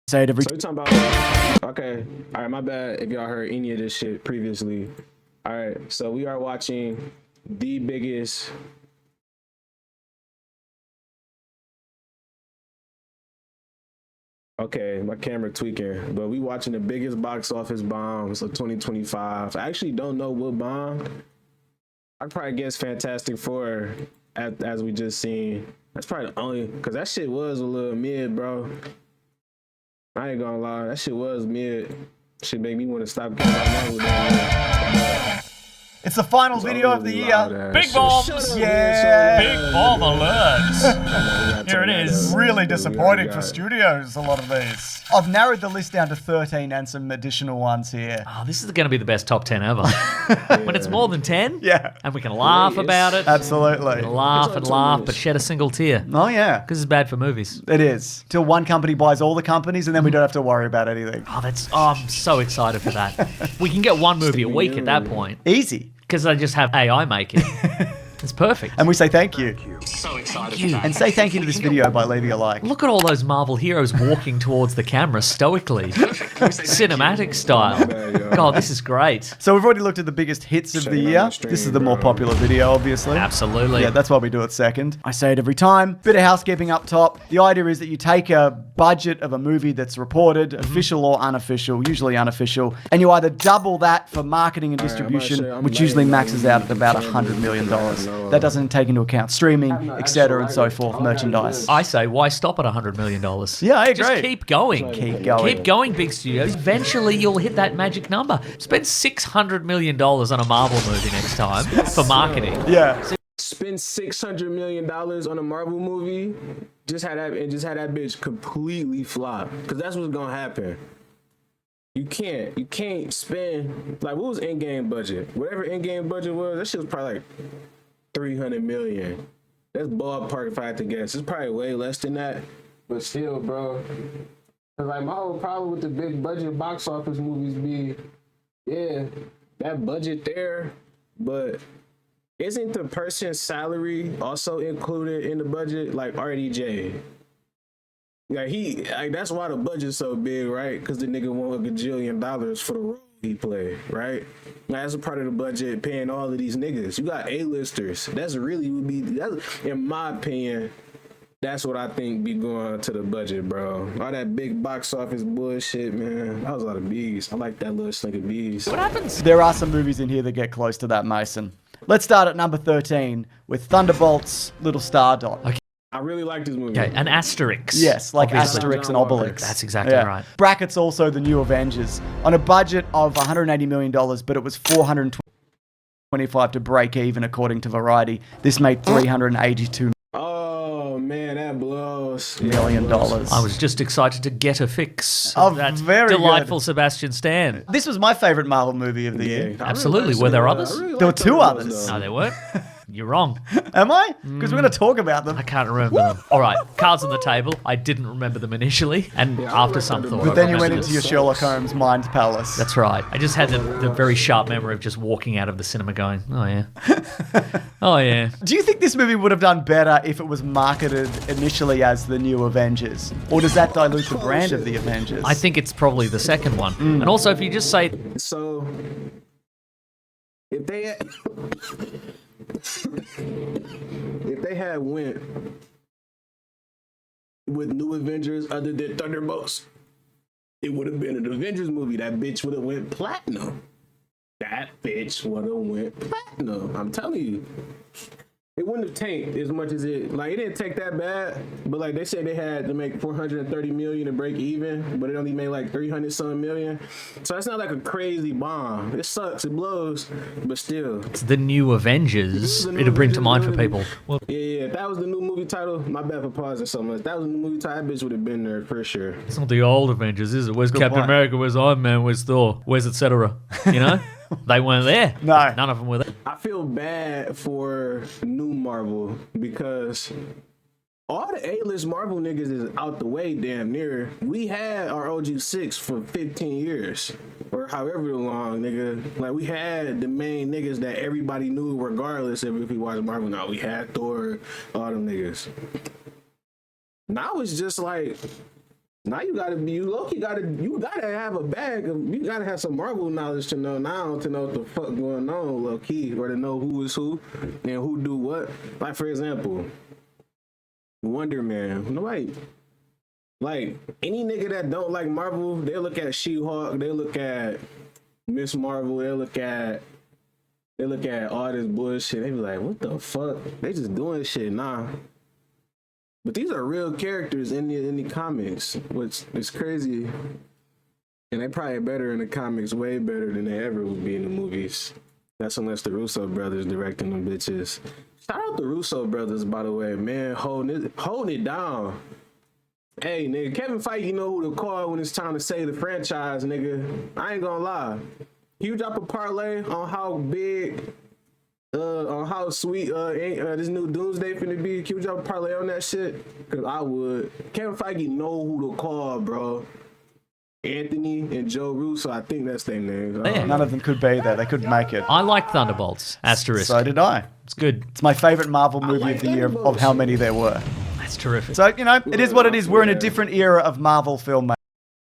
Say it every So we talking about, okay, all right, my bad if y'all heard any of this shit previously. All right, so we are watching the biggest okay, my camera tweaking, but we watching the biggest box office bombs of 2025. I actually don't know what bombed. I probably guess Fantastic Four as we just seen. That's probably the only, because that shit was a little mid, bro. I ain't gonna lie, that shit was mid. Shit make me want to stop getting my money down. It's the final video of the year. Big bombs! Yeah! Big bomb alert! Here it is. Really disappointing for studios, a lot of these. I've narrowed the list down to 13 and some additional ones here. Oh, this is going to be the best top 10 ever. When it's more than 10, Yeah. and we can laugh about it. Absolutely. Laugh and laugh, but shed a single tear. Oh, yeah. Because it's bad for movies. It is. Till one company buys all the companies and then we don't have to worry about anything. Oh, I'm so excited for that. We can get one movie a week at that point. Easy. Because I just have AI make it. It's perfect. And we say thank you. So excited for that. And say thank you to this video by leaving a like. Look at all those Marvel heroes walking towards the camera stoically. Cinematic style. God, this is great. So we've already looked at the biggest hits of the year. This is the more popular video, obviously. Absolutely. Yeah, that's why we do it second. I say it every time. Bit of housekeeping up top. The idea is that you take a budget of a movie that's reported, official or unofficial, usually unofficial, and you either double that for marketing and distribution, which usually maxes out at about $100 million. That doesn't take into account streaming, etc. and so forth, merchandise. I say, why stop at $100 million? Yeah, I agree. Just keep going. Keep going. Keep going, big studios. Eventually, you'll hit that magic number. Spend $600 million on a Marvel movie next time for marketing. Yeah. Spend $600 million on a Marvel movie, just had that bitch completely flop. Because that's what's gonna happen. You can't spend, like, what was Endgame budget? Whatever Endgame budget was, that shit was probably like 300 million. That's ballpark if I had to guess. It's probably way less than that. But still, bro. Cause like my whole problem with the big budget box office movies be, yeah, that budget there, but isn't the person's salary also included in the budget? Like RDJ. Like that's why the budget's so big, right? Because the nigga won $1 gajillion for the role he played, right? Now, that's a part of the budget paying all of these niggas. You got A-listers. That's in my opinion, that's what I think be going to the budget, bro. All that big box office bullshit, man. That was a lot of bees. I like that little slink of bees. What happens? There are some movies in here that get close to that, Mason. Let's start at number 13 with Thunderbolt's Little Star Dot. Okay. I really like this movie. Okay, an Asterisk. Yes, like Obviously. Asterix and Obelix. That's exactly Yeah. right. Brackets also the new Avengers. On a budget of $180 million, but it was $425 to break even, according to Variety. This made $382 Oh, man, that blows. million. I was just excited to get a fix. Oh, That very delightful Sebastian Stan. This was my favorite Marvel movie of the year. Absolutely. Were there others? There were two others. No, they weren't. You're wrong. Am I? Because we're going to talk about them. I can't remember them. All right, cards on the table. I didn't remember them initially, and after some thought, But I then you went remembered into your this. Sherlock Holmes mind palace. That's right. I just had the very sharp memory of just walking out of the cinema going, oh yeah. Oh yeah. Do you think this movie would have done better if it was marketed initially as the new Avengers? Or does that dilute the brand of the Avengers? I think it's probably the second one. And also, if you just say, So, if they had went with new Avengers other than Thunderbolts, it would have been an Avengers movie. That bitch would have went platinum. That bitch would have went platinum. I'm telling you. It wouldn't have tanked as much as it didn't take that bad, but like they said they had to make 430 million to break even, but it only made like 300 some million. So that's not like a crazy bomb. It sucks, it blows, but still. it's the new Avengers, it'll bring to mind for people. Well, Yeah, if that was the new movie title, my bad for pausing so much. If that was the new movie title, that bitch would have been there for sure. it's not the old Avengers, is it? Where's Captain point. America? Where's Iron Man? Where's Thor? Where's etc.? You know? They weren't there. No. None of them were there. I feel bad for new Marvel because all the A-list Marvel niggas is out the way damn near. We had our OG6 for 15 years or however long, nigga. Like we had the main niggas that everybody knew regardless of if we watched Marvel. Now we had Thor, all them niggas. Now it's just like Now you gotta be you gotta have a bag of you gotta have some Marvel knowledge to know now to know what the fuck going on, low key, or to know who is who and who do what. Like for example, Wonder Man. Nobody like any nigga that don't like Marvel, they look at She-Hulk, they look at Miss Marvel, they look at all this bullshit. They be like, what the fuck? They just doing shit, nah. But these are real characters in the comics, which is crazy. And they probably better in the comics, way better than they ever would be in the movies. That's unless the Russo brothers directing them bitches. Shout out the Russo brothers, by the way, man, holding it down. Hey, nigga, Kevin Feige know who to call when it's time to save the franchise, nigga. I ain't gonna lie. You drop a parlay on how big, on how sweet this new Doomsday finna be. Can you drop a parlay on that shit? Cause I would. Kevin Feige know who to call, bro. Anthony and Joe Russo, I think that's their names. Yeah. None of them could be there. They couldn't make it. I like Thunderbolts. Asterisk. So did I. It's good. It's my favorite Marvel movie like of the year of Thunderbolts. how many there were. That's terrific. So, you know, it is what it is. We're in a different era of Marvel filmmaking.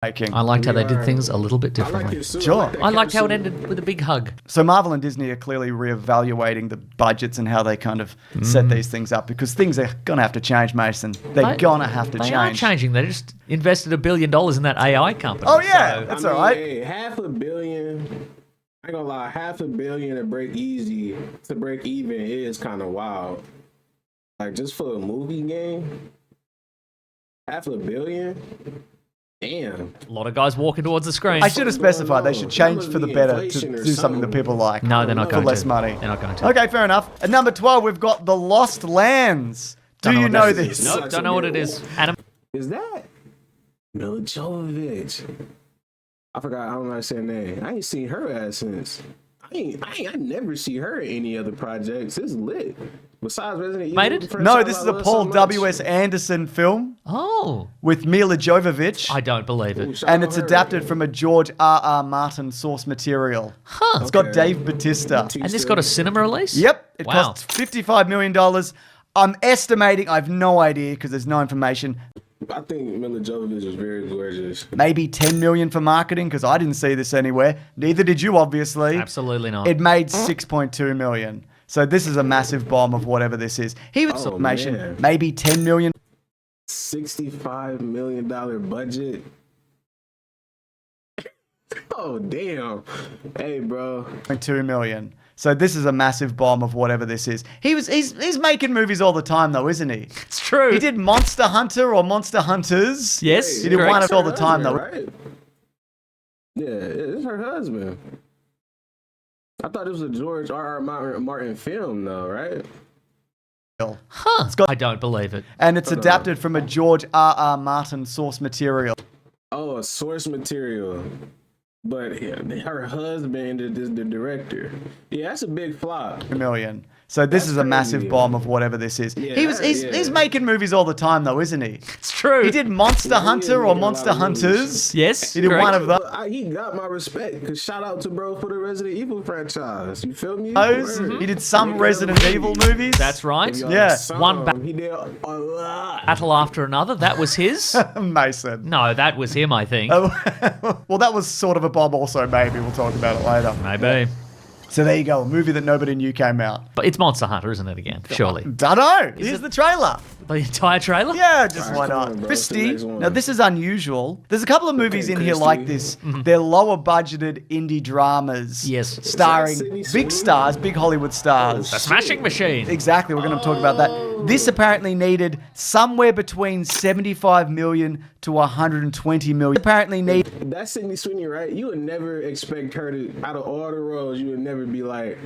I liked how they did things a little bit I like differently. it too. Sure. that I liked how it Kevin ended with a big hug. So Marvel and Disney are clearly reevaluating the budgets and how they kind of set these things up because things are going to have to change, Mason. They're going to have to They change. are changing. They just invested $1 billion in that AI company. Oh, yeah. So- That's I mean, all right. Hey, $500 million. I ain't gonna lie, $500 million to break even is kind of wild. Like just for a movie game, $500 million. Damn. A lot of guys walking towards the screen. I should have specified they should change Must for the be better to inflation or do something that something. people like. No, they're not for going less to. money. They're not going to. Okay, fair enough. At number 12, we've got The Lost Lands. Do you what know that this? is. Nope, don't know what it is. Adam, Is that Mila Jovovich? I forgot. I don't know how to say her name. I ain't seen her ass since. I never see her in any other projects. It's lit. Besides Resident Evil. Made it? franchise No, this I is a love Paul so much. W.S. Anderson film oh, with Mila Jovovich. I don't believe Ooh, it. shout And out it's her. adapted from a George R.R. Martin source material. Huh. It's got Okay. Dave Bautista. And this got a cinema release? Yep, it Wow. cost $55 million. I'm estimating, I have no idea because there's no information, I think Mila Jovovich is very gorgeous. maybe $10 million for marketing because I didn't see this anywhere. Neither did you, obviously. Absolutely not. It made $6.2 million. So this is a massive bomb of whatever this is. He was Oh, information, man. maybe $10 million. $65 million budget. Oh damn! Hey, bro. $2 million. So this is a massive bomb of whatever this is. He's making movies all the time though, isn't he? it's true. He did Monster Hunter or Monster Hunters. Yes, He did correct. one of all the Her time though. husband, right? Yeah, it's her husband. I thought it was a George R.R. Martin film, though, right? Huh. got- I don't believe it. And it's adapted from a George R.R. Martin source material. Oh, a source material. But yeah, her husband is the director. Yeah, that's a big flop. $1 million. So this That's is a massive crazy. bomb of whatever this is. Yeah, He's making movies all the time though, isn't he? It's true. He did Monster Hunter or making a lot Monster of movies. Hunters. Yes, He did correct. one of those. He got my respect, because shout out to bro for the Resident Evil franchise. You feel me? He did some Resident Evil movies. That's right. Yeah. One He did a lot. battle after another. That was his? Mason. No, that was him, I think. Well, that was sort of a bomb also, maybe. We'll talk about it later. Maybe. So there you go, a movie that nobody knew came out. But it's Monster Hunter, isn't it, again? Surely. Dunno. Here's the trailer. The entire trailer? Yeah, just Alright, why come not? on, bro. What's the Christy, next one? now this is unusual. There's a couple of movies in here Christy. like this. They're lower budgeted indie dramas. Yes. Starring Sydney big Sweeney? stars, big Hollywood stars. The Smashing Machine. Exactly, we're going to talk about that. This apparently needed somewhere between 75 million to 120 million. Apparently needed That's Sydney Sweeney, right? You would never expect her to, out of all the roles, you would never be like,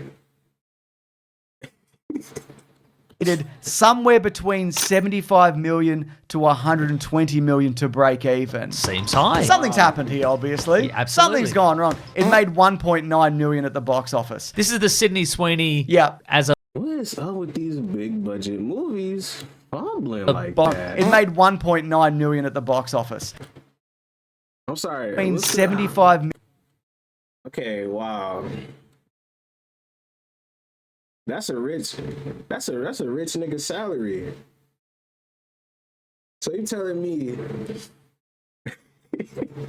somewhere between 75 million to 120 million to break even. Seems high. Something's happened here, obviously. Yeah, absolutely. Something's gone wrong. It made 1.9 million at the box office. This is the Sydney Sweeney Yeah. as a what is up with these big budget movies? Fumbling The like bo- that. It made 1.9 million at the box office. I'm sorry. Between what's the- 75 Okay, wow. That's a rich nigga salary. So you telling me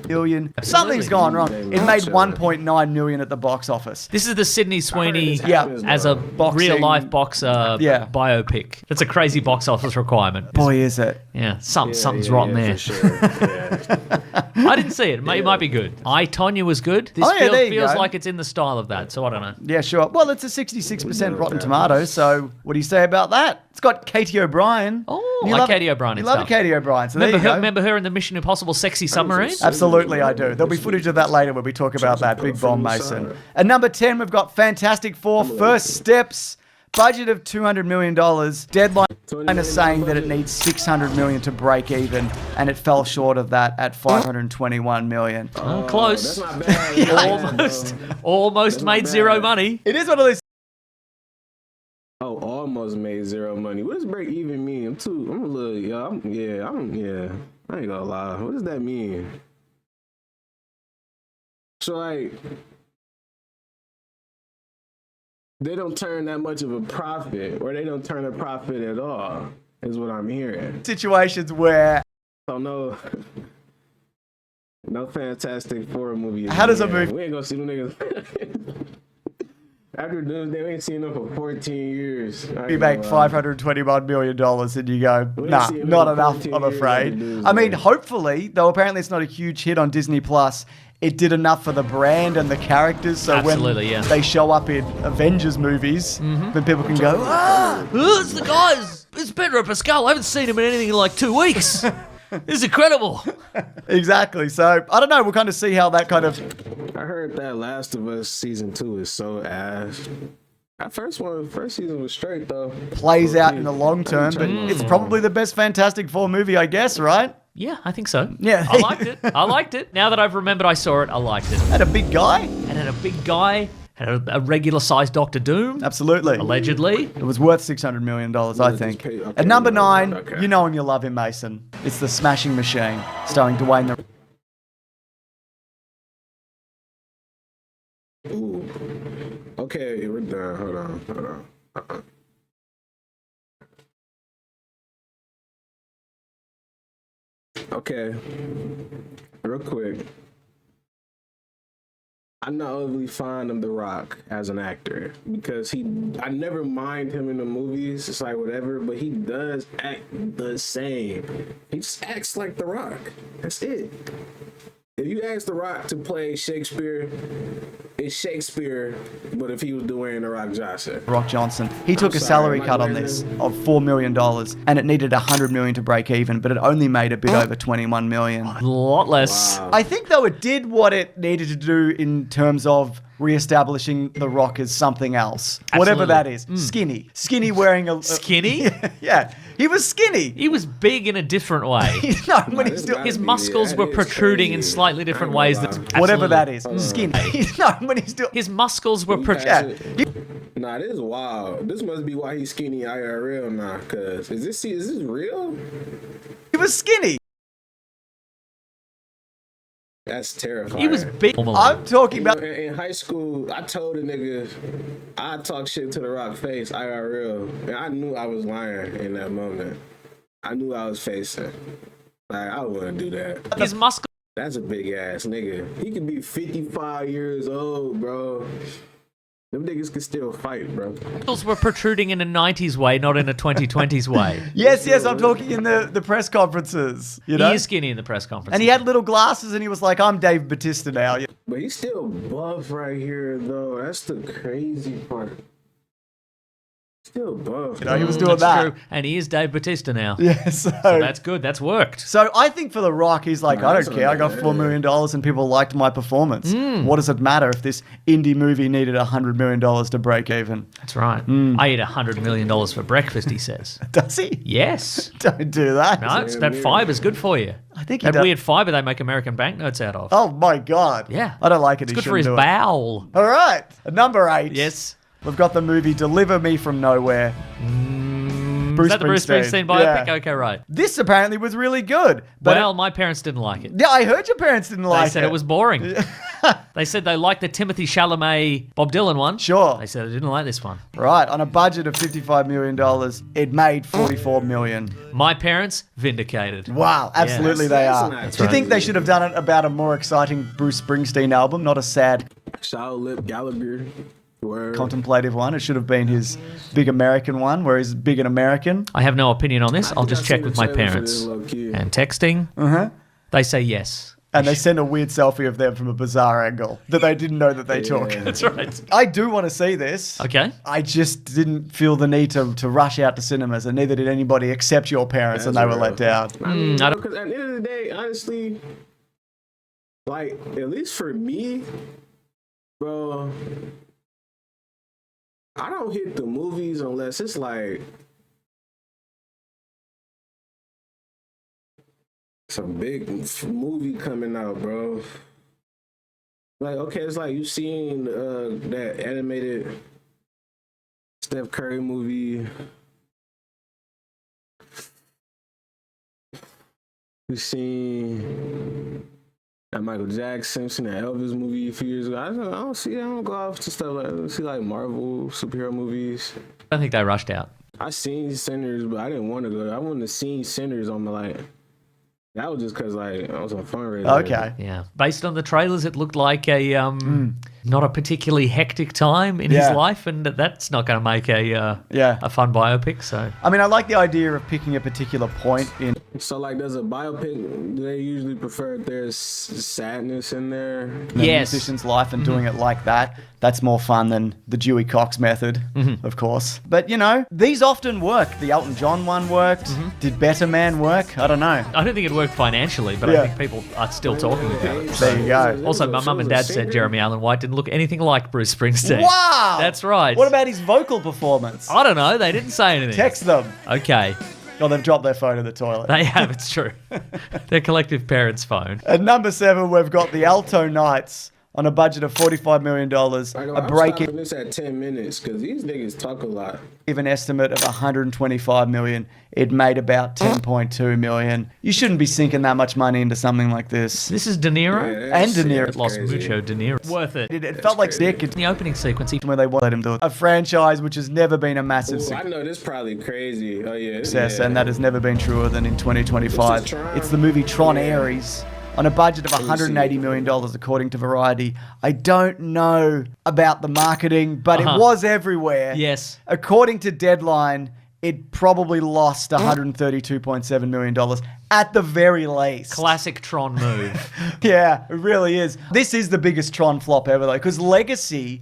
million. Absolutely. Something's gone wrong. It made Sure. 1.9 million at the box office. This is the Sydney Sweeney Yeah. as a Boxing- real-life boxer Yeah. biopic. That's a crazy box office requirement. Boy, is it. Yeah, something's rotten there. For sure. Yeah. I didn't see it. It might be good. I, Tonya was good. This Oh, yeah, there you feels go. like it's in the style of that, so I don't know. Yeah, sure. Well, it's a 66% Rotten Tomatoes, so what do you say about that? It's got Katie O'Brien. Oh, You like love- Katie O'Brien You and love stuff. Katie O'Brien, so there you go. Remember her in the Mission Impossible Sexy Submarine? Absolutely, I do. There'll be footage of that later when we talk about that. Big Bomb Mason. At number 10, we've got Fantastic Four, First Steps. Budget of $200 million. Deadline is saying that it needs $600 million to break even, and it fell short of that at $521 million. Oh, close. That's not bad. Almost made bad. zero money. It is one of those. Oh, almost made zero money. What does break even mean? I'm a little, yeah. I ain't gonna lie. What does that mean? So like, they don't turn that much of a profit, or they don't turn a profit at all, is what I'm hearing. Situations where. So no Fantastic Four movie. How does a again. movie- We ain't gonna see them niggas. After Doomsday, we ain't seen them for 14 years. You make $521 million and you go, We nah, ain't seen it not for enough, 14 I'm years afraid. after Doomsday. I mean, hopefully, though apparently it's not a huge hit on Disney Plus, it did enough for the brand and the characters. So Absolutely, when yeah. they show up in Avengers movies, then people can go, ah! Oh, it's the guys. It's Pedro Pascal. I haven't seen him in anything in like 2 weeks. This is incredible. Exactly. So I don't know. We'll kind of see how that kind of I heard that Last of Us season 2 is so ass. That first season was straight though. plays out in the long term, but it's probably the best Fantastic Four movie, I guess, right? Yeah, I think so. Yeah. I liked it. Now that I've remembered I saw it, I liked it. Had a big guy. And had a big guy, had a regular-sized Doctor Doom, Absolutely. allegedly. It was worth $600 million, I think. Okay. At number 9, Okay. you know him, you love him, Mason. It's The Smashing Machine, starring Dwayne The Ooh. Okay, we're done. Hold on. Okay, real quick. I'm not overly fond of The Rock as an actor because I never mind him in the movies. It's like whatever, but he does act the same. He just acts like The Rock. That's it. If you ask The Rock to play Shakespeare, it's Shakespeare, but if he was Dwayne The Rock Johnson. Rock Johnson. He took a sorry, salary am I cut on going this in? of $4 million, and it needed $100 million to break even, but it only made a bit over $21 million. A lot less. Wow. I think, though, it did what it needed to do in terms of reestablishing The Rock as something else. Whatever that is. Skinny. Skinny wearing a... Skinny? Yeah. He was skinny. He was big in a different way. No, when he's still... His muscles were protruding in slightly different ways. Whatever that Absolutely. is. Skinny. No, when he's still... His muscles were Yeah. protruding. Nah, this is wild. This must be why he's skinny IRL now. Cause is this real? He was skinny. That's terrifying. He was big. I'm talking You know, about... in high school, I told a nigga I'd talk shit to the Rock face IRL, and I knew I was lying in that moment. I knew I was facing. Like I wouldn't do that. His muscles That's a big ass nigga. He could be 55 years old, bro. Them niggas can still fight, bro. were protruding in a 90s way, not in a 2020s way. Yes, I'm talking in the press conferences, you know? He is skinny in the press conference. And he had little glasses and he was like, I'm Dave Bautista now. But he's still buff right here, though. That's the crazy part. Still buff. You know, he was doing That's that. true. And he is Dave Bautista now. Yeah, so That's good. That's worked. So I think for The Rock, he's like, No, I that's don't care. I got not $4 million and people liked my performance. What does it matter if this indie movie needed $100 million to break even? That's right. I eat $100 million for breakfast, he says. Does he? Yes. Don't do that. No, that fiber's good for you. I think he That does. weird fiber they make American banknotes out of. Oh my God. Yeah. I don't like it. It's good for his bowel. All right. At number 8. Yes. We've got the movie Deliver Me From Nowhere. Is that the Bruce Springsteen biopic? Yeah. Okay, right. This apparently was really good. But Well, my parents didn't like it. yeah, I heard your parents didn't like They said it was boring. They said they liked the Timothy Chalamet Bob Dylan one. Sure. They said they didn't like this one. Right, on a budget of $55 million, it made $44 million. My parents vindicated. Wow, absolutely they That's are. not Do you think crazy. they should have done it about a more exciting Bruce Springsteen album, not a sad, Shout Lip Gallagher. Word. contemplative one? It should have been his big American one, where he's big and American. I have no opinion on this. I'll just I've check seen with the my trailer for parents. this low-key. And texting, Uh-huh. they say yes. And they send a weird selfie of them from a bizarre angle that they didn't know that they took. That's right. I do want to see this. Okay. I just didn't feel the need to rush out to cinemas, and neither did anybody except your parents, and they were let down. I mean, I don't- because at the end of the day, honestly, like, at least for me, bro, I don't hit the movies unless it's like some big movie coming out, bro. Like, okay, it's like you seen that animated Steph Curry movie. We seen that Michael Jackson, seen that Elvis movie a few years ago. I don't go off to stuff like I see like Marvel superhero movies. I don't think they rushed out. I seen Sinners, but I didn't want to go. I wouldn't have seen Sinners on my like. That was just because like I was on fundraiser. Okay. Yeah. Based on the trailers, it looked like a not a particularly hectic time in Yeah. his life, and that's not going to make Yeah. a fun biopic. So I mean, I like the idea of picking a particular point in. So like, does a biopic? Do they usually prefer if there's sadness in there? A yes, musician's life and doing it like that. That's more fun than the Dewey Cox method, of course. But, you know, these often work. The Elton John one worked. Did Better Man work? I don't know. I don't think it worked financially, but Yeah. I think people are still talking about it. There you go. Also, my mum and dad said Jeremy Allen White didn't look anything like Bruce Springsteen. Wow! That's right. What about his vocal performance? I don't know. They didn't say anything. Text them. Okay. Oh, they've dropped their phone in the toilet. They have. It's true. Their collective parents' phone. At number 7, we've got the Alto Knights on a budget of $45 million. I know, A I'm break-even stopping this at 10 minutes because these niggas talk a lot. estimate of $125 million. It made about $10.2 million. You shouldn't be sinking that much money into something like this. This is De Niro. Yeah, And De Niro. It lost crazy. mucho De Niro. Worth it. It felt like sick. In the opening sequence, he Where they won't let him do it. A franchise which has never been a massive Ooh, I know this probably crazy. Oh yeah, success, yeah. and that has never been truer than in 2025. This is Tron. It's the movie Tron Yeah. Ares on a budget of $180 million, according to Variety. I don't know about the marketing, but it was everywhere. Yes. According to Deadline, it probably lost $132.7 million at the very least. classic Tron move. Yeah, it really is. This is the biggest Tron flop ever, though, because Legacy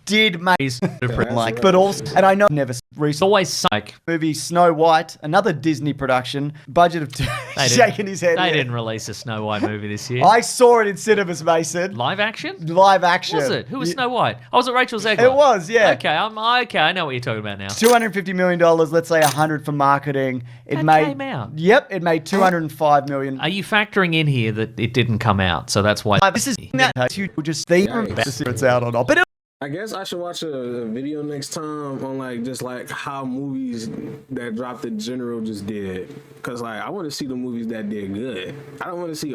did make He's like, but also, and I know never It's recent always psych. movie Snow White, another Disney production, budget of shaking his head. They yeah. didn't release a Snow White movie this year. I saw it in cinemas, Mason. Live action? Live action. Was it? Who was Snow White? Oh, was it Rachel Zegler? It was, yeah. Okay, okay. I know what you're talking about now. $250 million, let's say 100 for marketing. It That made came out. Yep, it made $205 million. Are you factoring in here that it didn't come out, so that's why? This is that you just think Yikes. if it's out or not. But I guess I should watch a video next time on like just like how movies that dropped in general just did. Cause like I want to see the movies that did good. I don't want to see all